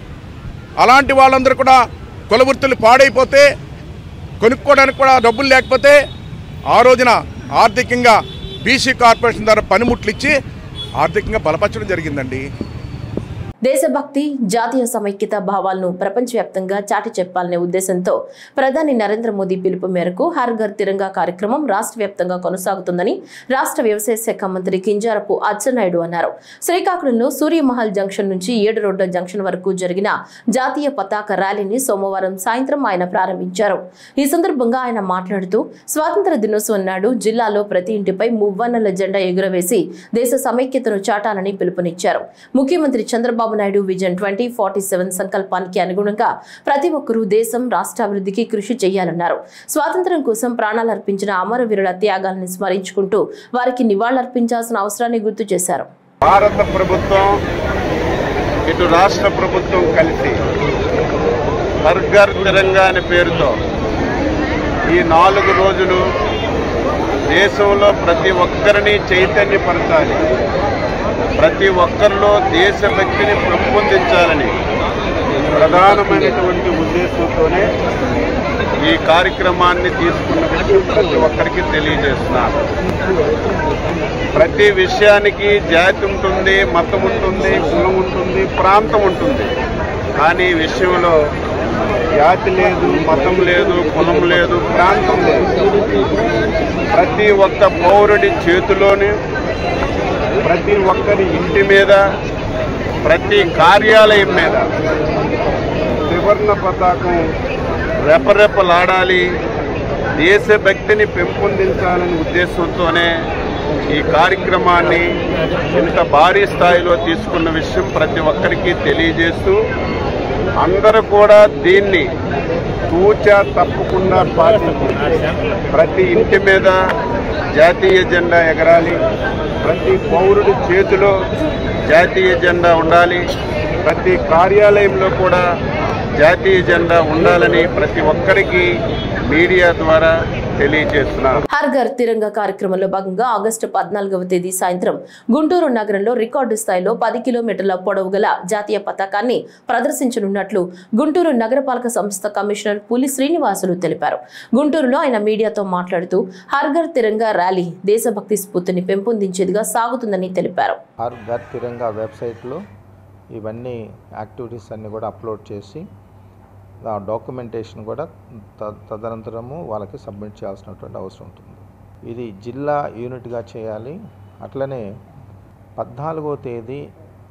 అలాంటి వాళ్ళందరూ కూడా కులవృత్తులు పాడైపోతే, కొనుక్కోవడానికి కూడా డబ్బులు లేకపోతే ఆ రోజున ఆర్థికంగా బీసీ కార్పొరేషన్ ద్వారా పనిముట్లు ఇచ్చి ఆర్థికంగా బలపరచడం జరిగిందండి. దేశభక్తి, జాతీయ సమైక్యత భావాలను ప్రపంచవ్యాప్తంగా చాటి చెప్పాలనే ఉద్దేశంతో ప్రధాని నరేంద్ర మోదీ పిలుపు మేరకు హర్ ఘర్ తిరంగా కార్యక్రమం రాష్ట్ర వ్యాప్తంగా కొనసాగుతుందని రాష్ట్ర వ్యవసాయ శాఖ మంత్రి కింజారపు అచ్చెన్నాయుడు అన్నారు. శ్రీకాకుళంలో సూర్యమహల్ జంక్షన్ నుంచి 7 రోడ్ల జంక్షన్ వరకు జరిగిన జాతీయ పతాక ర్యాలీని సోమవారం సాయంత్రం ఆయన ప్రారంభించారు. ఈ సందర్భంగా ఆయన మాట్లాడుతూ స్వాతంత్ర దినోత్సవం నాడు జిల్లాలో ప్రతి ఇంటిపై మువ్వన్నెల జెండా ఎగురవేసి దేశ సమైక్యతను చాటాలని పిలుపునిచ్చారు. ముఖ్యమంత్రి చంద్రబాబు నాయుడు విజన్ 2047 సంకల్పానికి అనుగుణంగా ప్రతి ఒక్కరూ దేశం, రాష్ట్రాభివృద్ధికి కృషి చేయాలన్నారు. స్వాతంత్ర్యం కోసం ప్రాణాలర్పించిన అమరవీరుల త్యాగాలను స్మరించుకుంటూ వారికి నివాళులర్పించాల్సిన అవసరాన్ని గుర్తు చేశారు. భారత ప్రభుత్వం, ఇటు రాష్ట్ర ప్రభుత్వం కలిసి హర్ ఘర్ తిరంగా అనే పేరుతో ఈ 4 రోజులు దేశంలో ప్రతి ఒక్కరిని చైతన్యపరచాలి, ప్రతి ఒక్కరిలో దేశభక్తిని పెంపొందించాలని ప్రధానమైనటువంటి ఉద్దేశంతోనే ఈ కార్యక్రమాన్ని తీసుకున్న విషయం ప్రతి ఒక్కరికి తెలియజేస్తున్నారు. ప్రతి విషయానికి జాతి ఉంటుంది, మతం ఉంటుంది, కులం ఉంటుంది, ప్రాంతం ఉంటుంది. కానీ ఈ విషయంలో జాతి లేదు, మతం లేదు, కులం లేదు, ప్రాంతం లేదు. ప్రతి ఒక్క పౌరుడి చేతిలోనే, ప్రతి ఒక్కరి ఇంటి మీద, ప్రతి కార్యాలయం మీద త్రివర్ణ పతాకం రెపరెపలాడాలి, దేశభక్తిని పెంపొందించాలనే ఉద్దేశంతోనే ఈ కార్యక్రమాన్ని ఇంత భారీ స్థాయిలో తీసుకున్న విషయం ప్రతి ఒక్కరికి తెలియజేస్తూ అందరూ కూడా దీన్ని తూచా తప్పకుండా పాటించి ప్రతి ఇంటి మీద జాతీయ జెండా ఎగరాలి, ప్రతి పౌరుడి చేతిలో జాతీయ జెండా ఉండాలి, ప్రతి కార్యాలయంలో కూడా జాతీయ జెండా ఉండాలని ప్రతి ఒక్కరికి మీడియా ద్వారా తెలియజేస్తున్నారు. హర్ ఘర్ తిరంగా కార్యక్రమంలో భాగంగా ఆగస్టు 14వ తేదీ సాయంత్రం గుంటూరు నగరంలో రికార్డు స్థాయిలో 10 కిలోమీటర్ల పొడవు గల జాతీయ పతాకాన్ని ప్రదర్శించనున్నట్లు గుంటూరు నగరపాలక సంస్థ కమిషనర్ పులి శ్రీనివాసులు తెలిపారు. గుంటూరులో ఆయన మీడియాతో మాట్లాడుతూ హర్ ఘర్ తిరంగా ర్యాలీ దేశభక్తి స్ఫూర్తిని పెంపొందించేదిగా సాగుతుందని తెలిపారు. హర్ ఘర్ తిరంగా వెబ్సైట్లో ఇవన్నీ యాక్టివిటీస్ అన్ని కూడా అప్లోడ్ చేసి డాక్యుమెంటేషన్ కూడా తదనంతరము వాళ్ళకి సబ్మిట్ చేయాల్సినటువంటి అవసరం ఉంటుంది. ఇది జిల్లా యూనిట్గా చేయాలి. అట్లనే 14వ తేదీ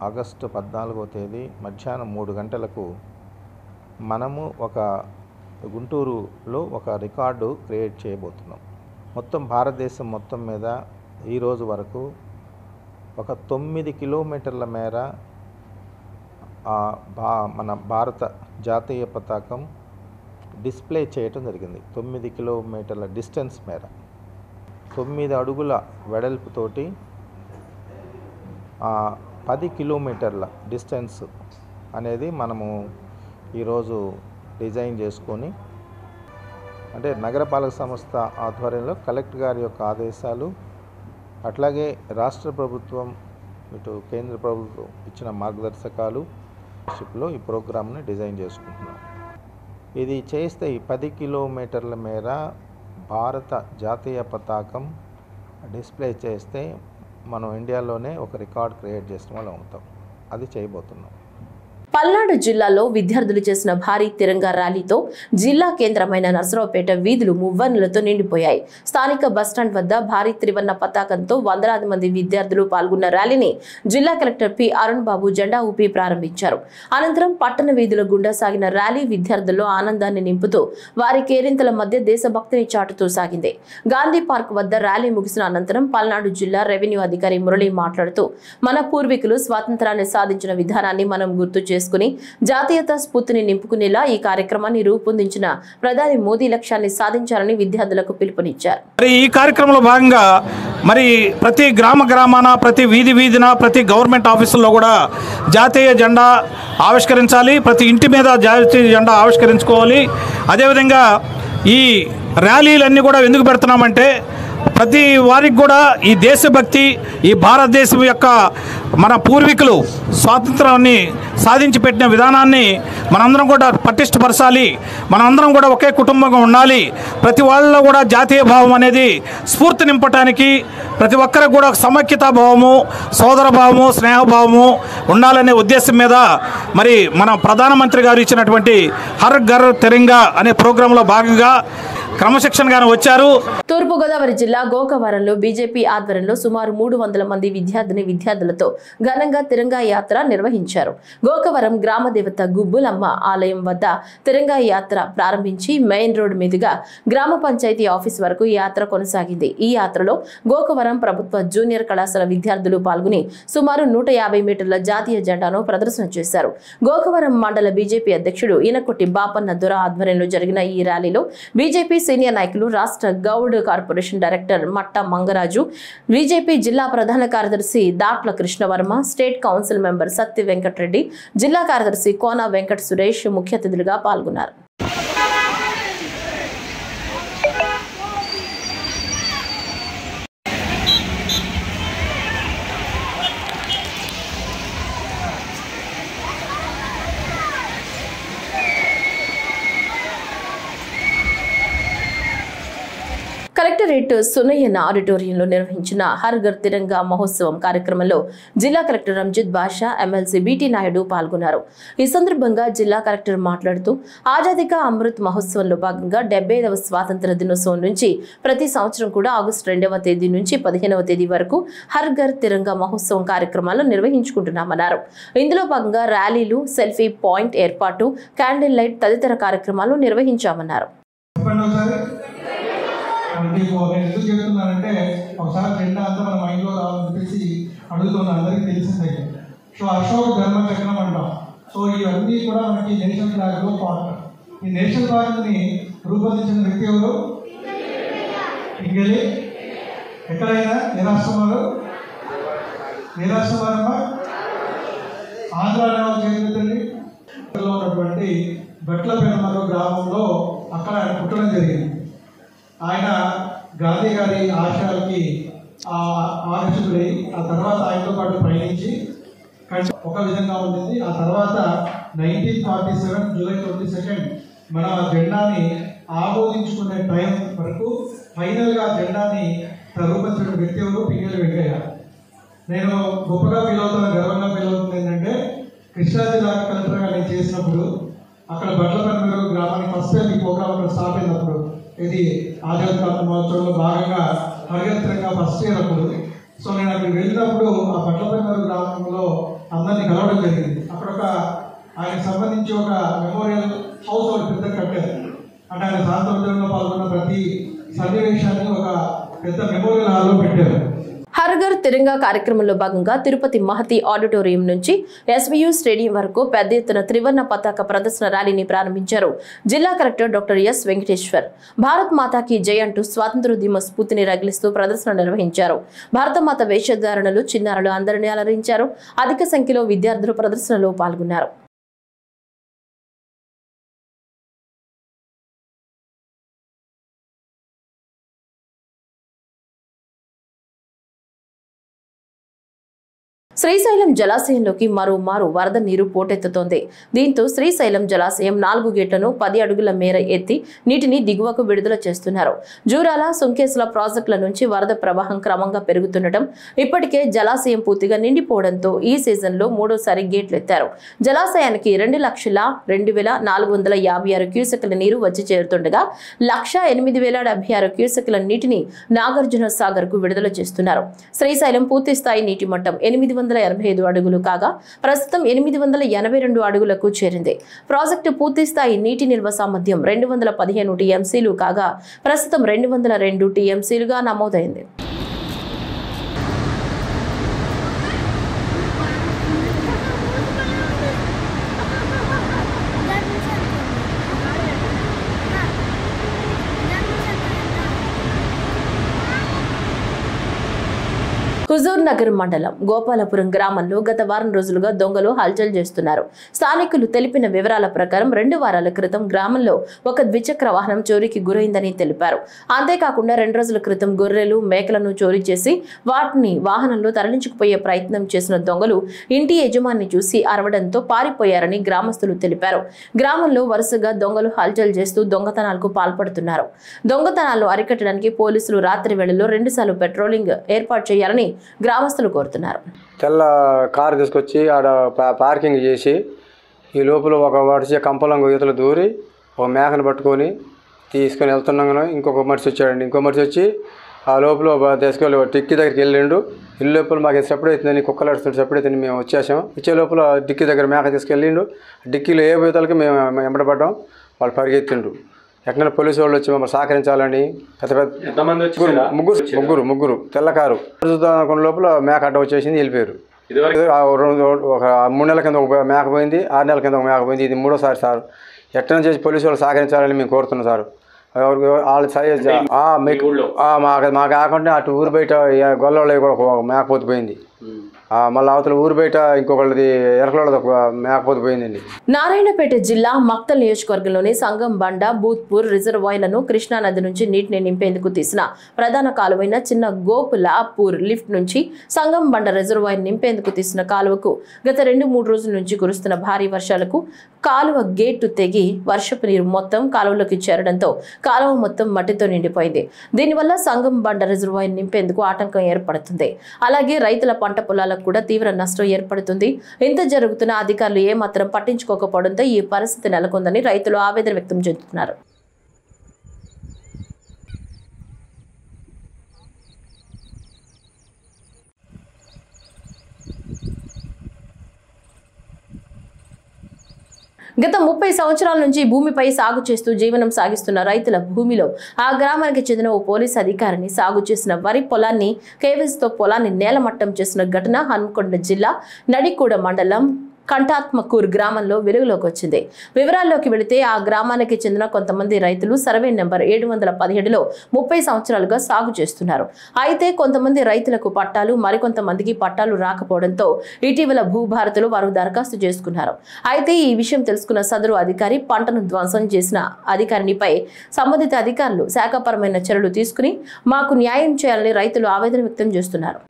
ఆగస్టు 14వ తేదీ మధ్యాహ్నం 3 గంటలకు మనము ఒక గుంటూరులో ఒక రికార్డు క్రియేట్ చేయబోతున్నాం. మొత్తం భారతదేశం మొత్తం మీద ఈరోజు వరకు ఒక 9 కిలోమీటర్ల మేర మన భారత జాతీయ పతాకం డిస్ప్లే చేయటం జరిగింది. 9 కిలోమీటర్ల డిస్టెన్స్ మేర 9 అడుగుల వెడల్పుతోటి 10 కిలోమీటర్ల డిస్టెన్స్ అనేది మనము ఈరోజు డిజైన్ చేసుకొని, అంటే నగరపాలక సంస్థ ఆధ్వర్యంలో కలెక్టర్ గారి యొక్క ఆదేశాలు, అట్లాగే రాష్ట్ర ప్రభుత్వం ఇటు కేంద్ర ప్రభుత్వం ఇచ్చిన మార్గదర్శకాలు లో ఈ ప్రోగ్రామ్ని డిజైన్ చేసుకుంటున్నాం. ఇది చేస్తే ఈ 10 కిలోమీటర్ల మేర భారత జాతీయ పతాకం డిస్ప్లే చేస్తే మనం ఇండియాలోనే ఒక రికార్డ్ క్రియేట్ చేసిన వాళ్ళు అవుతాం. అది చేయబోతున్నాం. పల్నాడు జిల్లాలో విద్యార్థులు చేసిన భారీ తిరంగా ర్యాలీతో జిల్లా కేంద్రమైన నర్సరావుపేట వీధులు మువ్వన్నెలతో నిండిపోయాయి. స్థానిక బస్టాండ్ వద్ద భారీ త్రివర్ణ పతాకంతో వందలాది మంది విద్యార్థులు పాల్గొన్న ర్యాలీని జిల్లా కలెక్టర్ పి అరుణ్ బాబు జెండా ఊపి ప్రారంభించారు. అనంతరం పట్టణ వీధుల గుండా సాగిన ర్యాలీ విద్యార్థుల్లో ఆనందాన్ని నింపుతూ వారి కేరింతల మధ్య దేశభక్తిని చాటుతూ సాగింది. గాంధీ పార్క్ వద్ద ర్యాలీ ముగిసిన అనంతరం పల్నాడు జిల్లా రెవెన్యూ అధికారి మురళి మాట్లాడుతూ మన పూర్వీకులు స్వాతంత్రాన్ని సాధించిన విధానాన్ని మనం గుర్తు చేస్తూ చేసుకుని జాతీయత స్ఫూర్తిని నింపుకునేలా ఈ కార్యక్రమాన్ని రూపొందించిన ప్రధాని మోదీ లక్ష్యాన్ని సాధించాలని విద్యార్థులకు పిలుపునిచ్చారు. ఈ కార్యక్రమంలో భాగంగా మరి ప్రతి గ్రామాన ప్రతి వీధిన ప్రతి గవర్నమెంట్ ఆఫీసుల్లో కూడా జాతీయ జెండా ఆవిష్కరించాలి. ప్రతి ఇంటి మీద జాతీయ జెండా ఆవిష్కరించుకోవాలి. అదేవిధంగా ఈ ర్యాలీలన్నీ కూడా ఎందుకు పెడుతున్నామంటే ప్రతి వారికి కూడా ఈ దేశభక్తి, ఈ భారతదేశం యొక్క మన పూర్వీకులు స్వాతంత్రాన్ని సాధించి పెట్టిన విధానాన్ని మనందరం కూడా పటిష్టపరచాలి. మనందరం కూడా ఒకే కుటుంబంగా ఉండాలి. ప్రతి వాళ్ళలో కూడా జాతీయ భావం అనేది స్ఫూర్తి నింపడానికి ప్రతి ఒక్కరికి కూడా సమైక్యతా భావము, సోదర భావము, స్నేహభావము ఉండాలనే ఉద్దేశం మీద మరి మన ప్రధానమంత్రి గారు ఇచ్చినటువంటి హర్ ఘర్ తిరంగా అనే ప్రోగ్రాంలో భాగంగా క్రమశిక్షణగానే వచ్చారు. తూర్పుగోదావరి జిల్లా గోకవరంలో బీజేపీ ఆధ్వర్యంలో సుమారు 300 మంది విద్యార్థులతో ఘనంగా తిరంగా యాత్ర నిర్వహించారు. గోకవరం గ్రామ దేవత గుబ్బులమ్మ ఆలయం వద్ద తిరంగా యాత్ర ప్రారంభించి మెయిన్ రోడ్ మీదుగా గ్రామ పంచాయతీ ఆఫీస్ వరకు యాత్ర కొనసాగింది. ఈ యాత్రలో గోకవరం ప్రభుత్వ జూనియర్ కళాశాల విద్యార్థులు పాల్గొని సుమారు 150 మీటర్ల జాతీయ జెండాను ప్రదర్శన చేశారు. గోకవరం మండల బీజేపీ అధ్యక్షుడు ఈనకొట్టి బాపన్న దొర ఆధ్వర్యంలో జరిగిన ఈ ర్యాలీలో బీజేపీ సీనియర్ నాయకులు, రాష్ట్ర గౌడ్ కార్పొరేషన్ డైరెక్టర్ మట్ట మంగరాజు, బీజేపీ జిల్లా ప్రధాన కార్యదర్శి Datla Krishnavarma, state council member Satti Venkatareddy, జిల్లా కార్యదర్శి కోన వెంకట సురేష్ ముఖ్య అతిథులుగా పాల్గొన్నారు. కలెక్టరేట్ సునయ్యన ఆడిటోరియంలో నిర్వహించిన హర్ ఘర్ తిరంగా మహోత్సవం కార్యక్రమంలో జిల్లా కలెక్టర్ రంజిత్ బాషా, ఎమ్మెల్సీ బీటీ నాయుడు పాల్గొన్నారు. ఈ సందర్భంగా జిల్లా కలెక్టర్ మాట్లాడుతూ ఆజాదీ కా అమృత్ మహోత్సవంలో భాగంగా 75వ స్వాతంత్ర దినోత్సవం నుంచి ప్రతి సంవత్సరం కూడా ఆగస్టు 2వ తేదీ నుంచి 15వ తేదీ వరకు హర్ ఘర్ తిరంగా మహోత్సవం కార్యక్రమాలను నిర్వహించుకుంటున్నామన్నారు. ఇందులో భాగంగా ర్యాలీలు, సెల్ఫీ పాయింట్ ఏర్పాటు, క్యాండిల్ లైట్ తదితర కార్యక్రమాలు నిర్వహించామన్నారు. మీకు నేను ఎందుకు చెప్తున్నానంటే ఒకసారి జెండా అంతా మన మైండ్లో రావాలని చెప్పేసి అడుగుతున్న అందరికీ తెలిసిందే. సో అశోక్ ధర్మ చక్రం అంటాం. సో ఇవన్నీ కూడా మనకి నేషనల్ ఫ్లాగ్లో పార్ట్. ఈ నేషనల్ ఫ్లాగ్ని రూపొందించిన వ్యక్తి ఎవరు? పింగళి. ఎక్కడైనా ఏ రాష్ట్రం వారు? ఏ రాష్ట్రం వారమ్మా? ఆంధ్రాలో చేతులు ఉన్నటువంటి బట్లపేట గ్రామంలో అక్కడ ఆయన పుట్టడం జరిగింది. ఆయన గాంధీ గారి ఆశయాలకి ఆకర్షితులై ఆ తర్వాత ఆయనతో పాటు పయనించి ఒక విధంగా ఉంటుంది. ఆ తర్వాత 1947 జూలై 22 మన జెండాని ఆమోదించుకునే టైం వరకు ఫైనల్గా జెండాని రూపొందించిన వ్యక్తి ఎవరు? పింగళి వెంకయ్య. నేను గొప్పగా ఫీల్ అవుతున్న, గర్వంగా ఫీల్ అవుతుంది ఏంటంటే కృష్ణా జిల్లా కలెక్టర్గా నేను చేసినప్పుడు అక్కడ బట్లపల్లి గ్రామానికి ఫస్ట్ టైం ఈ ప్రోగ్రామ్ అక్కడ స్టార్ట్ అయినప్పుడు ఇది ఆజాదీ కా అమృత్ మహోత్సవంలో భాగంగా పరిగెత్తరంగా ఫస్ట్ ఇయర్ అప్పుడు. సో నేను అక్కడికి వెళ్ళినప్పుడు ఆ బట్లపల్లి గ్రామంలో అందరినీ కలవడం జరిగింది. అక్కడ ఆయనకు సంబంధించి ఒక మెమోరియల్ హౌస్ ఒకటి పెద్ద కట్టారు. అంటే ఆయన స్వాతంత్రంలో పాల్గొన్న ప్రతి సన్నివేశాన్ని ఒక పెద్ద మెమోరియల్ హాల్లో పెట్టారు. హర్ ఘర్ తిరంగా కార్యక్రమంలో భాగంగా తిరుపతి మహతి ఆడిటోరియం నుంచి ఎస్వీయూ స్టేడియం వరకు పెద్ద ఎత్తున త్రివర్ణ పతాక ప్రదర్శన ర్యాలీని ప్రారంభించారు జిల్లా collector doctor yes Venkateshwar. Bharat మాతాకి జై అంటూ స్వాతంత్రోద్యమ స్ఫూర్తిని రగిలిస్తూ ప్రదర్శన నిర్వహించారు. భారతమాత వేషధారణలు, చిన్నారులు అందరినీ అలరించారు. అధిక సంఖ్యలో విద్యార్థులు ప్రదర్శనలో పాల్గొన్నారు. శ్రీశైలం జలాశయంలోకి మరోమారు వరద నీరు పోటెత్తుతోంది. దీంతో శ్రీశైలం జలాశయం 4 గేట్లను 10 అడుగుల మేర ఎత్తి నీటిని దిగువకు విడుదల చేస్తున్నారు. జూరాల, సుంకేసుల ప్రాజెక్టుల నుంచి వరద ప్రవాహం క్రమంగా పెరుగుతుండటం, ఇప్పటికే జలాశయం పూర్తిగా నిండిపోవడంతో ఈ సీజన్లో 3వసారి గేట్లు ఎత్తారు. జలాశయానికి 2,02,456 క్యూసెక్ల నీరు వచ్చి చేరుతుండగా 1,08,076 క్యూసెక్ల నీటిని నాగార్జున సాగర్ కు విడుదల చేస్తున్నారు. శ్రీశైలం పూర్తి స్థాయి నీటి మట్టం 885 అడుగులు కాగా ప్రస్తుతం 882 అడుగులకు చేరింది. ప్రాజెక్టు పూర్తి స్థాయి నీటి నిల్వ సామర్థ్యం 215 టీఎంసీలు కాగా ప్రస్తుతం 202 టీఎంసీలుగా నమోదైంది. హుజూర్ నగర్ మండలం గోపాలపురం గ్రామంలో గత వారం రోజులుగా దొంగలు హల్చల్ చేస్తున్నారు. స్థానికులు తెలిపిన వివరాల ప్రకారం 2 వారాల క్రితం గ్రామంలో ఒక ద్విచక్ర వాహనం చోరీకి గురైందని తెలిపారు. అంతేకాకుండా 2 రోజుల క్రితం గొర్రెలు మేకలను చోరీ చేసి వాటిని వాహనంలో తరలించుకుపోయే ప్రయత్నం చేసిన దొంగలు ఇంటి యజమాని చూసి అరవడంతో పారిపోయారని గ్రామస్తులు తెలిపారు. గ్రామంలో వరుసగా దొంగలు హల్చల్ చేస్తూ దొంగతనాలకు పాల్పడుతున్నారు. దొంగతనాలు అరికట్టడానికి పోలీసులు రాత్రి వేళల్లో 2 సార్లు పెట్రోలింగ్ ఏర్పాటు చేయాలని గ్రామస్తులు కోరుతున్నారు. తెల్ల కారు తీసుకొచ్చి ఆడ పార్కింగ్ చేసి ఈ లోపల ఒక మనిషి కంపలంగా ఈతలు దూరి ఒక మేకను పట్టుకొని తీసుకొని వెళ్తున్నాను. ఇంకొక మనిషి వచ్చాడండి. ఇంకో మనిషి వచ్చి ఆ లోపల తీసుకెళ్ళి డిక్కీ దగ్గరికి వెళ్ళిండు. ఇల్లు లోపల మాకు సపరేట్ అవుతుందని కుక్కలు అడుస్తుంటే సపరేట్ అవుతుంది. మేము వచ్చేసాం. వచ్చే లోపల డిక్కీ దగ్గర మేక తీసుకెళ్ళిండు. డిక్కీలో ఏ పోతాలకి మేము ఎంబడపడ్డాం. వాళ్ళు పరిగెత్తిండు. ఎక్కడ పోలీసు వాళ్ళు వచ్చి మమ్మల్ని సహకరించాలని ముగ్గురు తెల్లకారు కొన్ని లోపల మేక అడ్డ వచ్చేసింది, వెళ్ళిపోయారు. ఒక 3 నెలల కింద ఒక మేక పోయింది, 6 నెలల కింద ఒక మేక పోయింది. ఇది 3వ సారి. ఎట్లా చేసి పోలీసు వాళ్ళు సహకరించాలని మేము కోరుతున్నాం సార్. వాళ్ళు మాకు కాకుండా అటు ఊరు బయట గొల్లవాళ్ళవి కూడా ఒక మేకపోతు పోయింది. మళ్ళీ అవతల ఊరు బయట ఇంకొకళ్ళది ఎరకలది ఒక మేకపోతు పోయిందండి. నారాయణపేట జిల్లా మక్తల్ నియోజకవర్గంలోని సంగం బండ బూత్పూర్ రిజర్వాయర్లను కృష్ణా నది నుంచి నీటిని నింపేందుకు తీసిన ప్రధాన కాలువైన చిన్న గోపులాపూర్ లిఫ్ట్ నుంచి సంగం బండ రిజర్వాయర్ నింపేందుకు తీసిన కాలువకు గత 2-3 రోజుల నుంచి కురుస్తున్న భారీ వర్షాలకు కాలువ గేటు తెగి వర్షపు నీరు మొత్తం కాలువలోకి చేరడంతో కాలువ మొత్తం మట్టితో నిండిపోయింది. దీనివల్ల సంగం బండ రిజర్వాయర్ నింపేందుకు ఆటంకం ఏర్పడుతుంది. అలాగే రైతుల పంట పొలాలకు కూడా తీవ్ర నష్టం ఏర్పడుతుంది. ఇంత జరుగుతున్న అధికారులు ఏమాత్రం పట్టించుకోకపోవడంతో ఈ పరిస్థితి నెలకొందని రైతులు ఆవేదన వ్యక్తం చేస్తున్నారు. గత 30 సంవత్సరాల నుంచి భూమిపై సాగు చేస్తూ జీవనం సాగిస్తున్న రైతుల భూమిలో ఆ గ్రామానికి చెందిన ఓ పోలీస్ అధికారిని సాగు చేసిన వరి పొలాన్ని కేవీస్తో పొలాన్ని నేలమట్టం చేసిన ఘటన హన్మకొండ జిల్లా నడికూడ మండలం కంటాత్మకూర్ గ్రామంలో వెలుగులోకి వచ్చింది. వివరాల్లోకి వెళితే ఆ గ్రామానికి చెందిన కొంతమంది రైతులు సర్వే నెంబర్ 717లో 30 సంవత్సరాలుగా సాగు చేస్తున్నారు. అయితే కొంతమంది రైతులకు పట్టాలు, మరికొంతమందికి పట్టాలు రాకపోవడంతో ఇటీవల భూభారతులు వారు దరఖాస్తు చేసుకున్నారు. అయితే ఈ విషయం తెలుసుకున్న సదరు అధికారి పంటను ధ్వంసం చేసిన అధికారినిపై సంబంధిత అధికారులు శాఖాపరమైన చర్యలు తీసుకుని మాకు న్యాయం చేయాలని రైతులు ఆవేదన వ్యక్తం చేస్తున్నారు.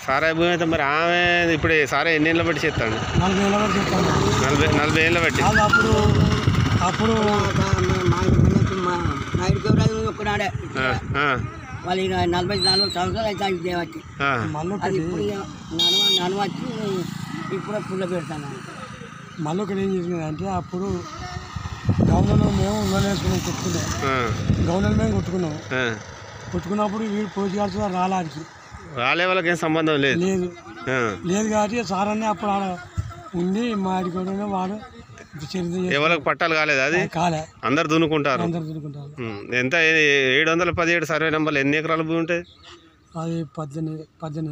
సారా భూమి అయితే మరి ఆమె ఇప్పుడు సారా ఎన్ని ఏళ్ళ బట్టి చేస్తాడు? 40 ఏళ్ళ బట్టి. అప్పుడు ఒక్కనాడే వాళ్ళు 40 సంవత్సరాలు అయితే బట్టి నన్ను వచ్చి ఇప్పుడు పుల్ల పెడతాను. మళ్ళీ ఒకటి ఏం చేసిందంటే అప్పుడు గవర్నర్లో మేము వేసుకున్నాం, కొట్టుకున్నాం. గవర్నర్ మేము కొట్టుకున్నప్పుడు వీడు పోటీ కాల్చుగా రాలాడికి రాలే వాళ్ళకి ఏం సంబంధం లేదు లేదు కాబట్టి సార్ అన్నీ అప్పుడు ఆడ ఉండి మా అడిగి వాడు ఎవరికి పట్టాలు కాలేదు. అది కాలే, అందరు దున్నుకుంటారు. ఎంత 717 సర్వే నెంబర్లు ఎన్ని ఎకరాల భూమి ఉంటాయి? అది 18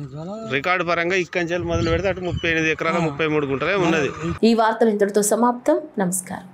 ఎకరాలు. రికార్డు పరంగా ఇక్కడి నుంచి మొదలు పెడితే అటు 38 ఎకరాల 33 గుంటలే ఉన్నది. ఈ వార్తలు ఇంతటితో సమాప్తం. నమస్కారం.